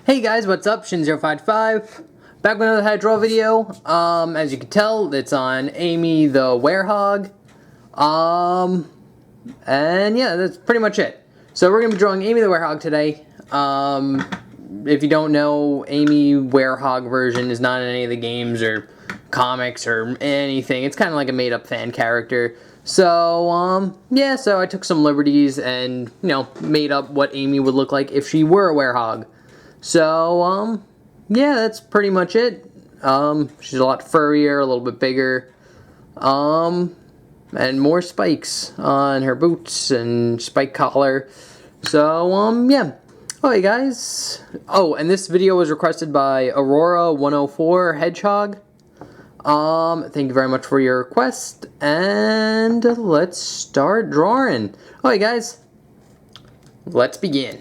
Hey guys, what's up? Shin055 back with another Hydro video. As you can tell, it's on Amy the Werehog. And yeah, that's pretty much it. So we're gonna be drawing Amy the Werehog today. If you don't know, Amy Werehog version is not in any of the games or comics or anything. It's kind of like a made-up fan character. So yeah, so I took some liberties and made up what Amy would look like if she were a werehog. So, yeah, that's pretty much it. She's a lot furrier, a little bit bigger, and more spikes on her boots and spike collar. So, yeah. Alright, guys. Oh, and this video was requested by Aurora104 Hedgehog. Thank you very much for your request, and let's start drawing. Alright, guys. Let's begin.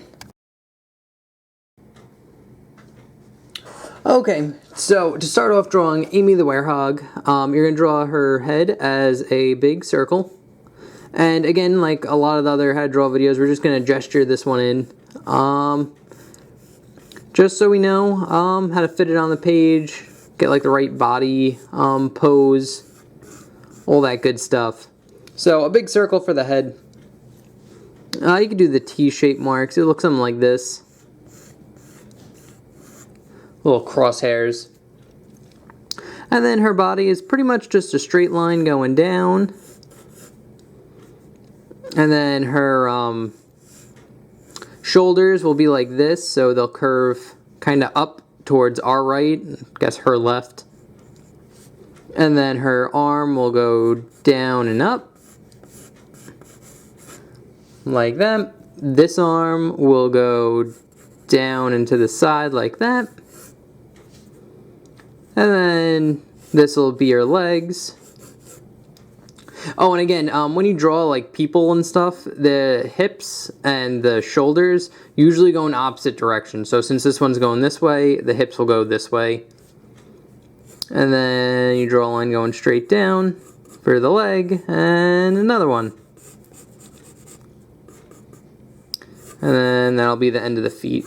Okay, so to start off drawing Amy the Werehog, you're going to draw her head as a big circle. And again, like a lot of the other head draw videos, we're just going to gesture this one in. Just so we know how to fit it on the page, get like the right body pose, all that good stuff. So a big circle for the head. You can do the T-shaped marks. It looks something like this. Little crosshairs. And then her body is pretty much just a straight line going down. And then her shoulders will be like this, so they'll curve kind of up towards our right, I guess her left. And then her arm will go down and up. Like that. This arm will go down and to the side like that. And then this will be your legs. Oh, and again, when you draw like people and stuff, the hips and the shoulders usually go in opposite directions. So since this one's going this way, the hips will go this way. And then you draw a line going straight down for the leg, and another one. And then that'll be the end of the feet.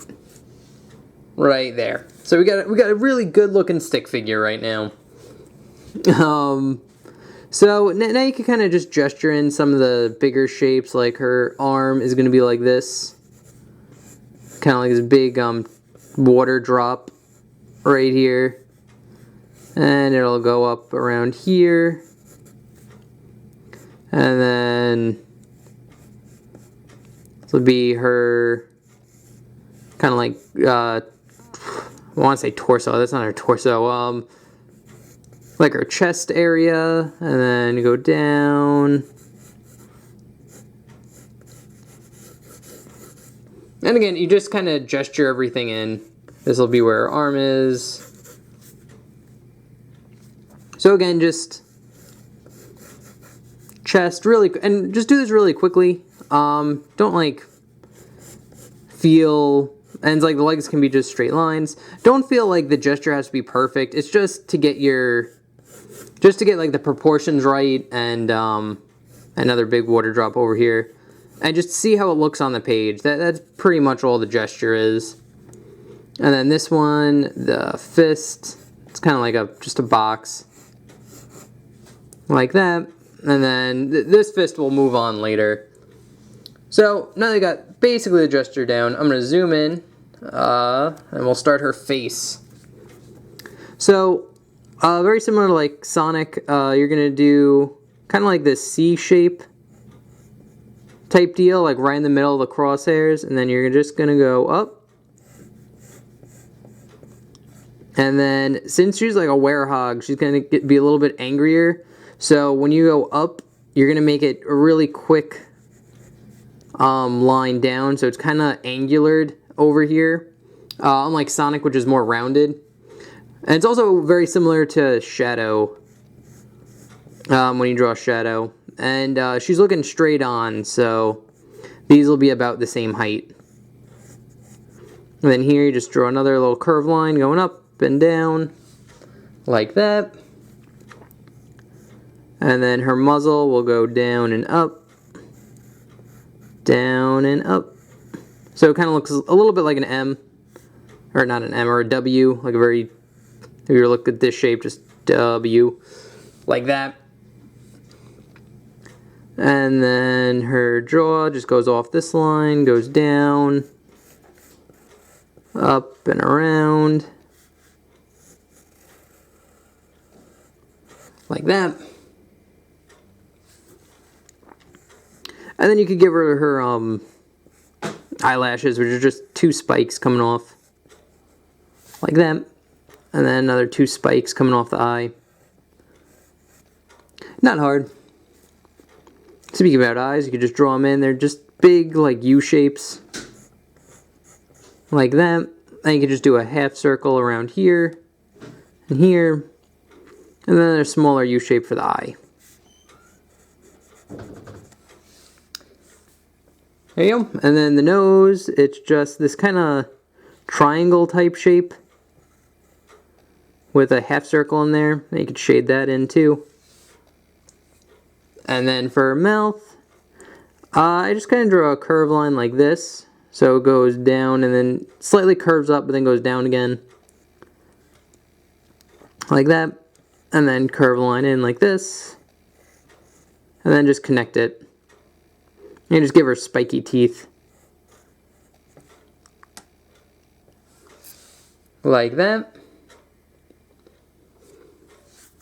Right there. So we got a really good looking stick figure right now. So now you can kind of just gesture in some of the bigger shapes, like her arm is going to be like this. Kind of like this big water drop right here. And it'll go up around here. And then this will be her kind of like I want to say torso. That's not her torso. Like her chest area, and then you go down. And again, you just kind of gesture everything in. This will be where her arm is. So again, just chest really, and just do this really quickly. Don't like feel. And it's like the legs can be just straight lines. Don't feel like the gesture has to be perfect. It's just to get like the proportions right, and another big water drop over here. And just see how it looks on the page. That's pretty much all the gesture is. And then this one, the fist, it's kind of like just a box. Like that. And then this fist will move on later. So now they got basically the gesture down. I'm going to zoom in, and we'll start her face. So very similar to like Sonic, you're going to do kind of like this C shape type deal, like right in the middle of the crosshairs, and then you're just going to go up. And then since she's like a werehog, she's going to be a little bit angrier. So when you go up, you're going to make it a really quick line down, so it's kind of angulared over here, unlike Sonic, which is more rounded. And it's also very similar to Shadow, when you draw Shadow. And she's looking straight on, so these will be about the same height. And then here you just draw another little curved line going up and down, like that. And then her muzzle will go down and up. Down and up. So it kind of looks a little bit like an M or not an M, or a W, like a very, if you look at this shape, just W, like that. And then her jaw just goes off this line, goes down, up and around, like that. And then you could give her eyelashes, which are just 2 spikes coming off, like that. And then another 2 spikes coming off the eye. Not hard. Speaking about eyes, you could just draw them in. They're just big, like U shapes, like that. And you could just do a half circle around here and here, and then a smaller U shape for the eye. There you go. And then the nose, it's just this kind of triangle type shape with a half circle in there. And you could shade that in too. And then for her mouth, I just kind of draw a curved line like this. So it goes down and then slightly curves up, but then goes down again. Like that. And then curve line in like this. And then just connect it. And just give her spiky teeth. Like that.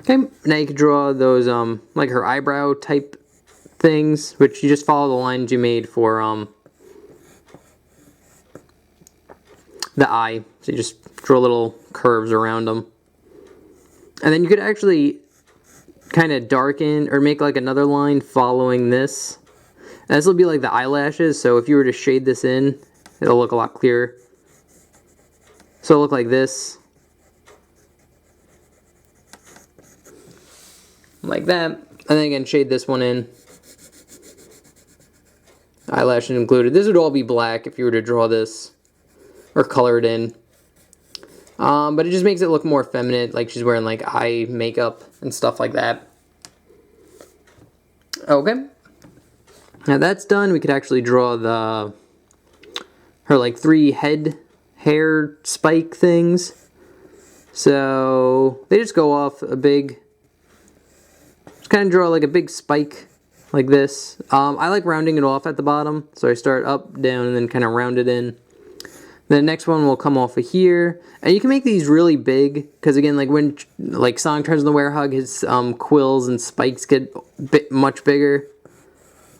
Okay, now you can draw those, like her eyebrow type things, which you just follow the lines you made for, the eye. So you just draw little curves around them. And then you could actually kind of darken, or make like another line following this. And this will be like the eyelashes, so if you were to shade this in, it'll look a lot clearer. So it'll look like this. Like that. And then again, shade this one in. Eyelashes included. This would all be black if you were to draw this or color it in. But it just makes it look more feminine, like she's wearing like eye makeup and stuff like that. Okay. Now that's done. We could actually draw her like 3 head hair spike things. So they just go off a big, just kind of draw like a big spike like this. I like rounding it off at the bottom, so I start up, down, and then kind of round it in. The next one will come off of here, and you can make these really big, because again, like when like Sonic turns into the Werehog, his quills and spikes get much bigger.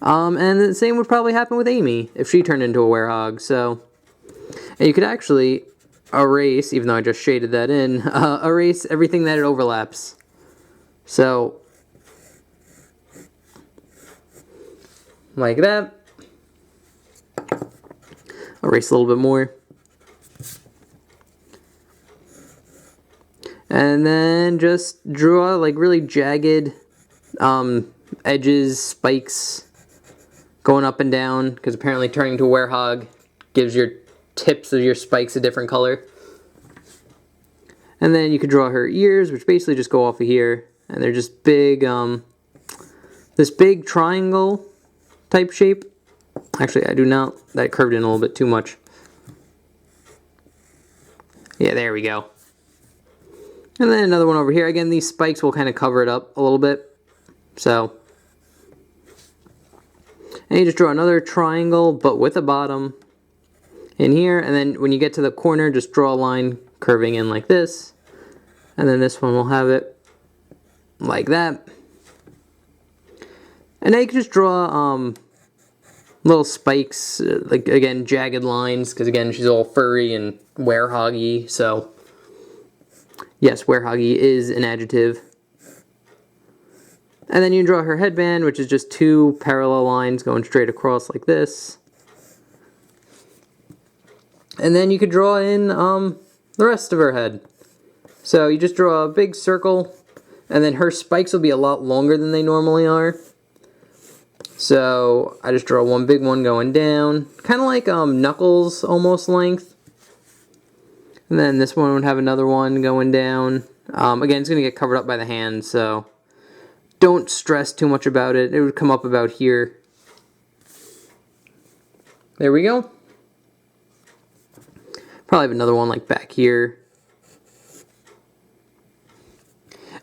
And the same would probably happen with Amy if she turned into a Werehog. So, and you could actually erase, even though I just shaded that in, erase everything that it overlaps. So, like that. Erase a little bit more. And then just draw like really jagged edges, spikes going up and down, because apparently turning to a Werehog gives your tips of your spikes a different color. And then you could draw her ears, which basically just go off of here, and they're just big, this big triangle type shape. Actually, I do not, that curved in a little bit too much. Yeah, there we go. And then another one over here. Again, these spikes will kind of cover it up a little bit. So, and you just draw another triangle, but with a bottom in here. And then when you get to the corner, just draw a line curving in like this. And then this one will have it like that. And now you can just draw little spikes, like again, jagged lines, because again, she's all furry and werehoggy, so yes, werehoggy is an adjective. And then you draw her headband, which is just 2 parallel lines going straight across like this. And then you could draw in the rest of her head. So you just draw a big circle, and then her spikes will be a lot longer than they normally are. So I just draw one big one going down, kind of like Knuckles almost length. And then this one would have another one going down. Again, it's going to get covered up by the hand, so don't stress too much about it. It would come up about here. There we go. Probably have another one like back here.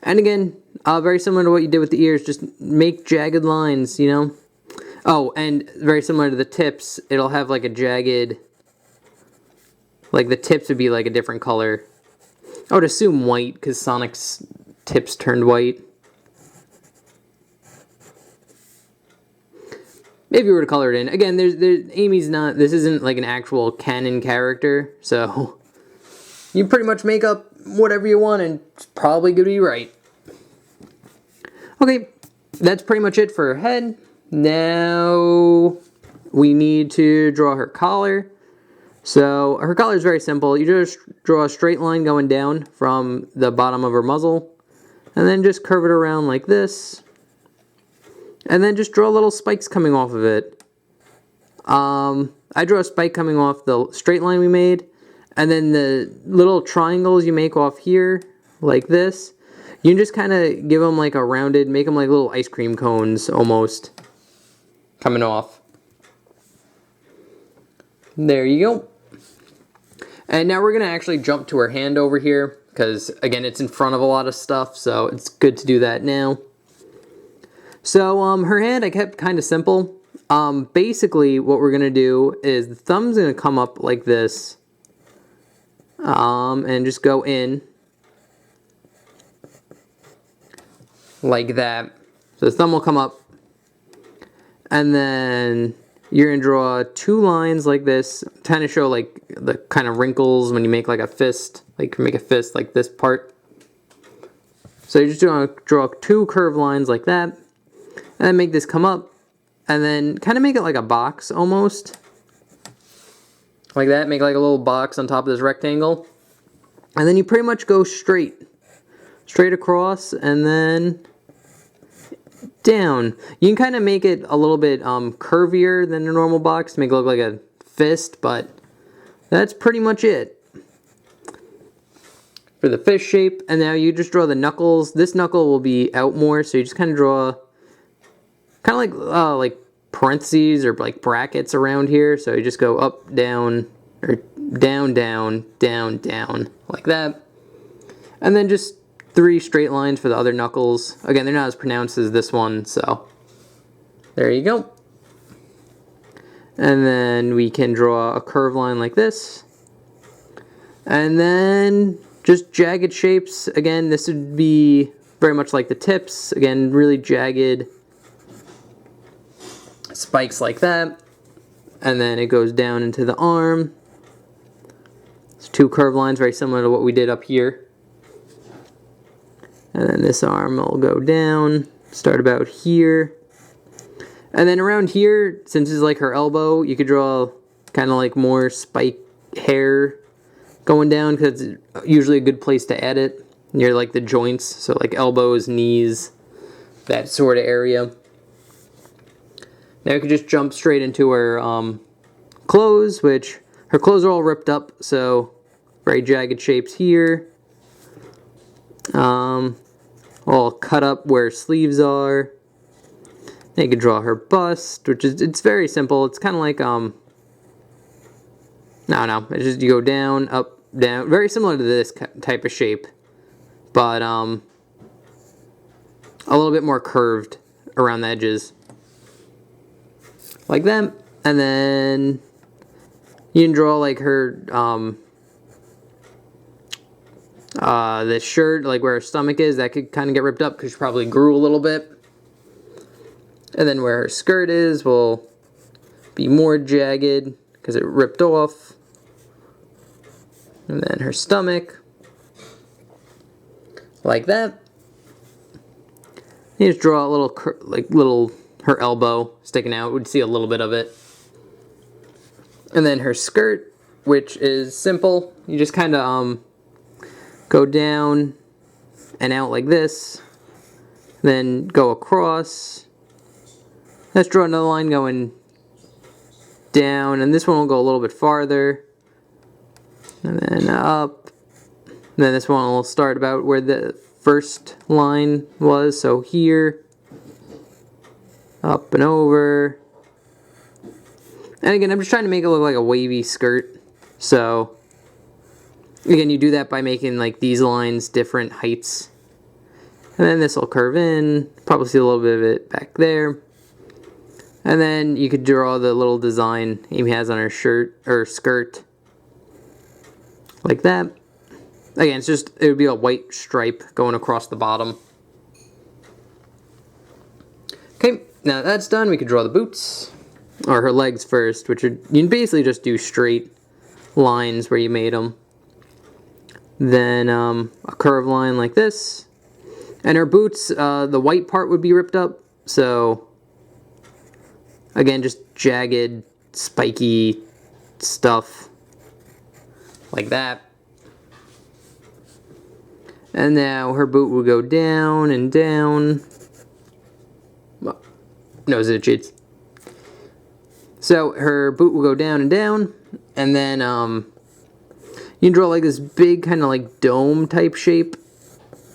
And again, very similar to what you did with the ears, just make jagged lines, you know. Oh, and very similar to the tips, it'll have like a jagged, like the tips would be like a different color. I would assume white, because Sonic's tips turned white. Maybe we were to color it in. Again, Amy's not, this isn't like an actual canon character, so you pretty much make up whatever you want and it's probably gonna be right. Okay, that's pretty much it for her head. Now we need to draw her collar. So her collar is very simple. You just draw a straight line going down from the bottom of her muzzle, and then just curve it around like this. And then just draw little spikes coming off of it. I draw a spike coming off the straight line we made, and then the little triangles you make off here, like this, you can just kind of give them like a rounded, make them like little ice cream cones almost, coming off. There you go. And now we're going to actually jump to her hand over here, because again, it's in front of a lot of stuff, so it's good to do that now. So her hand I kept kind of simple. Basically what we're going to do is the thumb's going to come up like this, and just go in like that. So the thumb will come up, and then you're going to draw two lines like this, kind of show like the kind of wrinkles when you make like a fist, like you make a fist like this part. So you're just going to draw two curved lines like that. And then make this come up, and then kind of make it like a box almost. Like that, make like a little box on top of this rectangle. And then you pretty much go straight across, and then down. You can kind of make it a little bit curvier than a normal box, make it look like a fist, but that's pretty much it for the fist shape. And now you just draw the knuckles. This knuckle will be out more, so you just kind of draw kind of like parentheses or like brackets around here. So you just go up, down, or down, down, down, down, like that. And then just 3 straight lines for the other knuckles. Again, they're not as pronounced as this one, so there you go. And then we can draw a curved line like this. And then just jagged shapes. Again, this would be very much like the tips. Again, really jagged spikes like that, and then it goes down into the arm. It's 2 curved lines, very similar to what we did up here. And then this arm will go down, start about here. And then around here, since it's like her elbow, you could draw kind of like more spike hair going down, because it's usually a good place to add it near like the joints, so like elbows, knees, that sort of area. Now we can just jump straight into her clothes, which her clothes are all ripped up, so very jagged shapes here. All cut up where sleeves are. Then you can draw her bust, which is, it's very simple. It's kind of like it's just you go down, up, down, very similar to this type of shape, but a little bit more curved around the edges. Like that, and then you can draw like her, the shirt, like where her stomach is, that could kind of get ripped up because she probably grew a little bit. And then where her skirt is will be more jagged because it ripped off. And then her stomach, like that. You just draw a little, her elbow sticking out, we'd see a little bit of it. And then her skirt, which is simple. You just kind of go down and out like this, then go across. Let's draw another line going down, and this one will go a little bit farther, and then up. And then this one will start about where the first line was, so here, up and over. And again, I'm just trying to make it look like a wavy skirt, so Again, you do that by making like these lines different heights. And then this will curve in, probably see a little bit of it back there. And then you could draw the little design Amy has on her shirt or skirt. Like that. Again, it's just, it would be a white stripe going across the bottom. Okay, now that's done, we could draw the boots. Or her legs first, which are, you can basically just do straight lines where you made them. Then a curved line like this. And her boots, the white part would be ripped up. So, again, just jagged, spiky stuff. Like that. And now her boot will go down and down. Nose itches. So her boot will go down and down. And then you can draw like this big kind of like dome type shape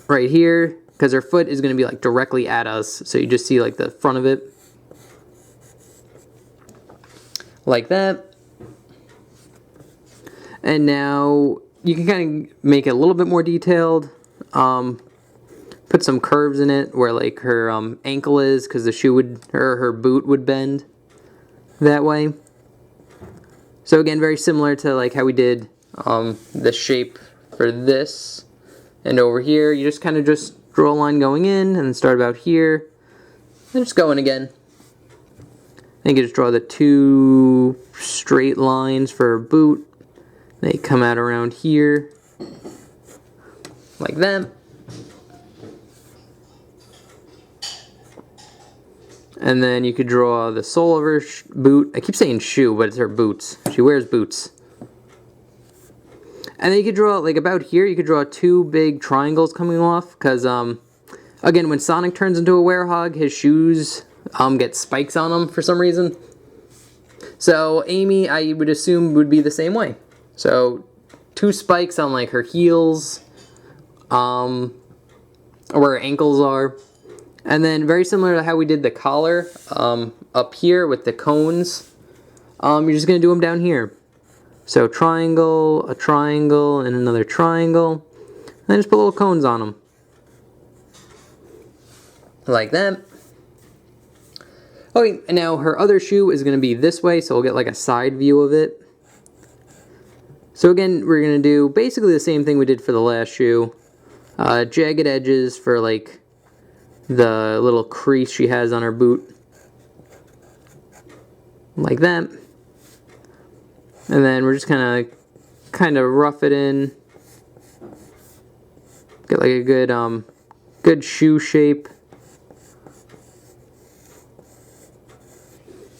right here, because her foot is going to be like directly at us, so you just see like the front of it like that. And now you can kind of make it a little bit more detailed, put some curves in it where like her ankle is, because the shoe would, or her boot would bend that way. So again, very similar to like how we did the shape for this. And over here, you just kind of just draw a line going in, and then start about here, and just going again. Then you can just draw the two straight lines for a boot. They come out around here, like that. And then you could draw the sole of her boot. I keep saying shoe, but it's her boots. She wears boots. And then you could draw, like about here, you could draw two big triangles coming off, because, again, when Sonic turns into a werehog, his shoes get spikes on them for some reason. So Amy, I would assume, would be the same way. So two spikes on like her heels, or where her ankles are. And then very similar to how we did the collar up here with the cones, you're just going to do them down here. So triangle, a triangle, and another triangle. And then just put little cones on them. Like that. Okay, and now her other shoe is going to be this way, so we'll get like a side view of it. So again, we're going to do basically the same thing we did for the last shoe. Jagged edges for like the little crease she has on her boot. Like that. And then we're just kind of rough it in. Get like a good shoe shape.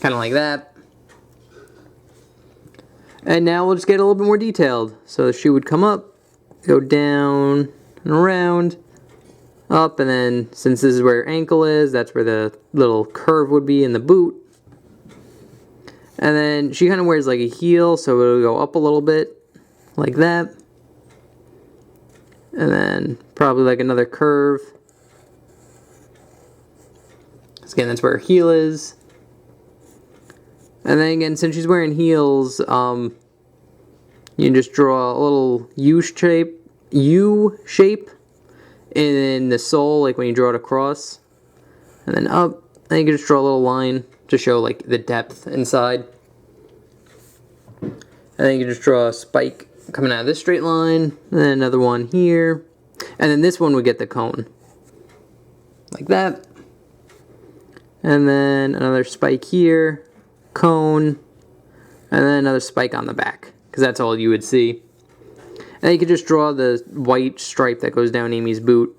Kind of like that. And now we'll just get a little bit more detailed. So the shoe would come up, go down and around, up, and then since this is where her ankle is, that's where the little curve would be in the boot. And then she kind of wears like a heel, so it'll go up a little bit, like that. And then probably like another curve. So again, that's where her heel is. And then again, since she's wearing heels, you can just draw a little U shape in the sole, like when you draw it across. And then up, and you can just draw a little line to show like the depth inside. And then you can just draw a spike coming out of this straight line, and then another one here, and then this one would get the cone. Like that. And then another spike here, cone, and then another spike on the back, because that's all you would see. And then you could just draw the white stripe that goes down Amy's boot.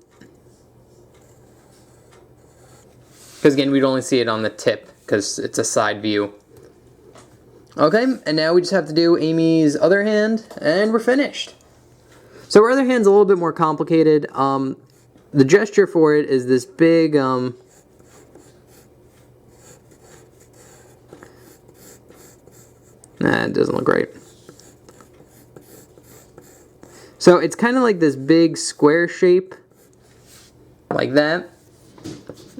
Because again, we'd only see it on the tip, because it's a side view. Okay, and now we just have to do Amy's other hand, and we're finished. So her other hand's a little bit more complicated. The gesture for it is this big, it doesn't look right. So it's kind of like this big square shape, like that.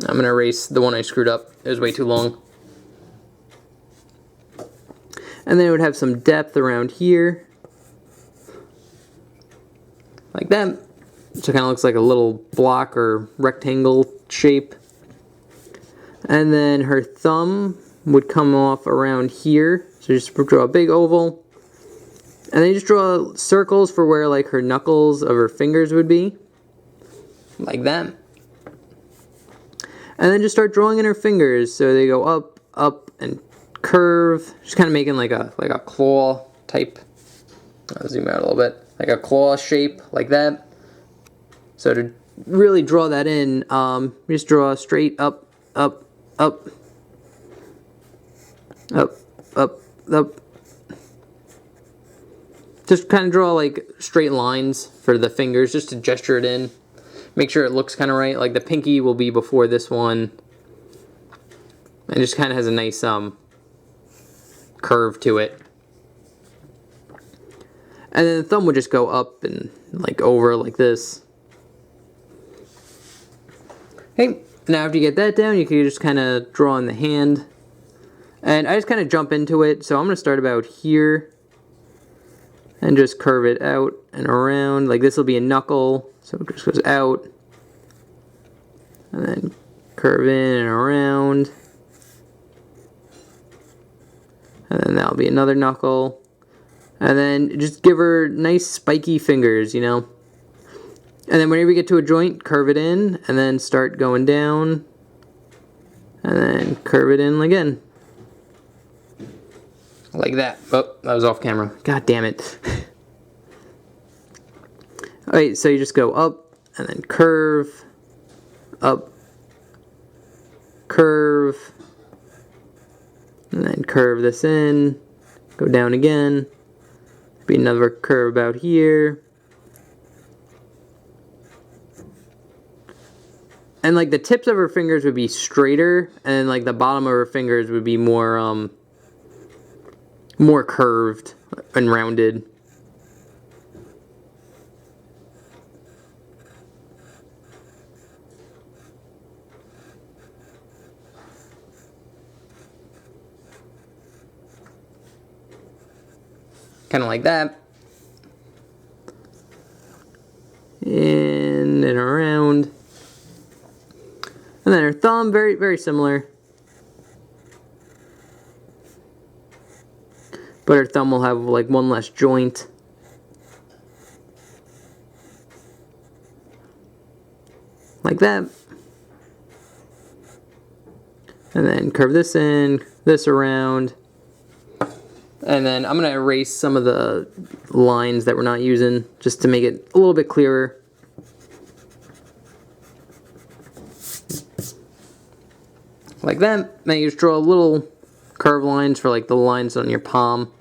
I'm going to erase the one I screwed up. It was way too long. And then it would have some depth around here. like that. So it kind of looks like a little block or rectangle shape. And then her thumb would come off around here. So just draw a big oval. And then you just draw circles for where like her knuckles of her fingers would be. Like that. And then just start drawing in her fingers. So they go up, up, and curve. Just kind of making like a claw type. I'll zoom out a little bit. Like a claw shape, like that. So to really draw that in, just draw straight up, up, up, up, up, up. Just kind of draw like straight lines for the fingers, just to gesture it in. Make sure it looks kind of right. Like the pinky will be before this one. And just kind of has a nice curve to it. And then the thumb would just go up and like over like this. Okay, now after you get that down, you can just kind of draw in the hand. And I just kind of jump into it, so I'm going to start about here. And just curve it out and around. Like this will be a knuckle, so it just goes out. And then curve in and around. And then that'll be another knuckle. And then just give her nice spiky fingers, you know. And then whenever you get to a joint, curve it in. And then start going down. And then curve it in again. Like that. Oh, that was off camera. God damn it. Alright, so you just go up and then curve, up, curve, and then curve this in, go down again, be another curve about here. And like the tips of her fingers would be straighter, and like the bottom of her fingers would be more curved and rounded. Kind of like that. In and around. And then her thumb, very, very similar. But her thumb will have like one less joint. Like that. And then curve this in, this around. And then I'm going to erase some of the lines that we're not using, just to make it a little bit clearer. Like that. Then you just draw little curve lines for like the lines on your palm.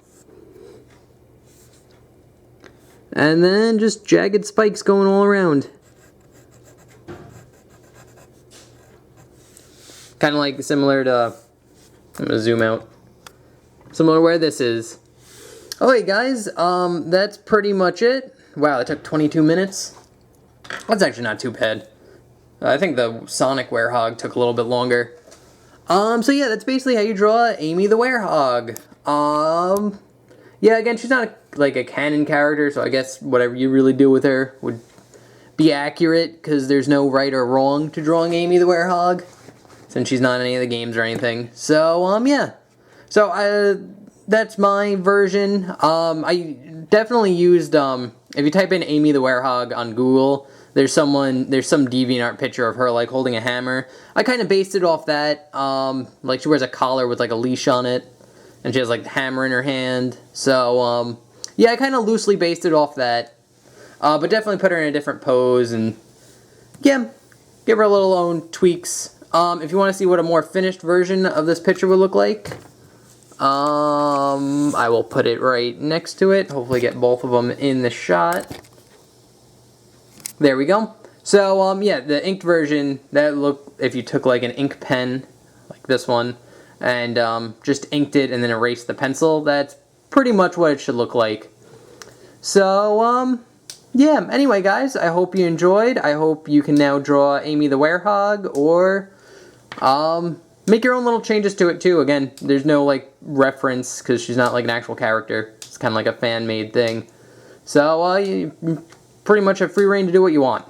And then just jagged spikes going all around. Kind of like similar to, I'm going to zoom out. Similar to where this is. Alright guys, that's pretty much it. Wow, it took 22 minutes. That's actually not too bad. I think the Sonic Werehog took a little bit longer. So yeah, that's basically how you draw Amy the Werehog. Yeah, again, she's not like a canon character, so I guess whatever you really do with her would be accurate, because there's no right or wrong to drawing Amy the Werehog, since she's not in any of the games or anything. So, yeah. So, that's my version. I definitely used, if you type in Amy the Werehog on Google, there's some DeviantArt picture of her, like, holding a hammer. I kind of based it off that. Like, she wears a collar with, like, a leash on it, and she has, like, the hammer in her hand. So, yeah, I kind of loosely based it off that. But definitely put her in a different pose, and, yeah, give her a little own tweaks. If you want to see what a more finished version of this picture would look like, I will put it right next to it. Hopefully get both of them in the shot. There we go. So, yeah, the inked version, that look, if you took like an ink pen, like this one, and just inked it and then erased the pencil, that's pretty much what it should look like. So, yeah, anyway guys, I hope you enjoyed. I hope you can now draw Amy the Werehog, or make your own little changes to it too. Again, there's no like reference, because she's not like an actual character. It's kind of like a fan-made thing. So, you pretty much have free reign to do what you want.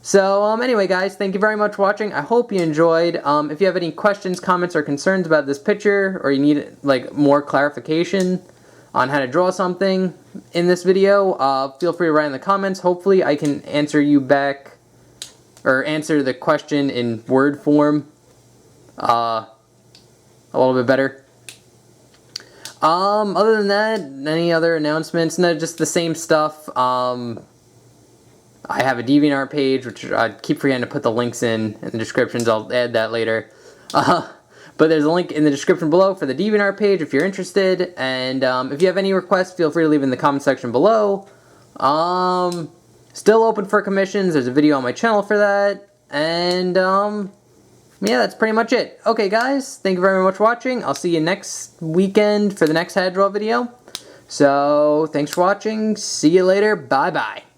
So, anyway, guys, thank you very much for watching. I hope you enjoyed. If you have any questions, comments, or concerns about this picture, or you need, like, more clarification on how to draw something in this video, feel free to write in the comments. Hopefully, I can answer you back, or answer the question in word form a little bit better. Other than that, any other announcements? No, just the same stuff. I have a DeviantArt page, which I keep forgetting to put the links in the descriptions. I'll add that later. But there's a link in the description below for the DeviantArt page if you're interested. And if you have any requests, feel free to leave in the comment section below. Still open for commissions. There's a video on my channel for that. And yeah, that's pretty much it. Okay, guys, thank you very much for watching. I'll see you next weekend for the next How to Draw video. So, thanks for watching. See you later. Bye-bye.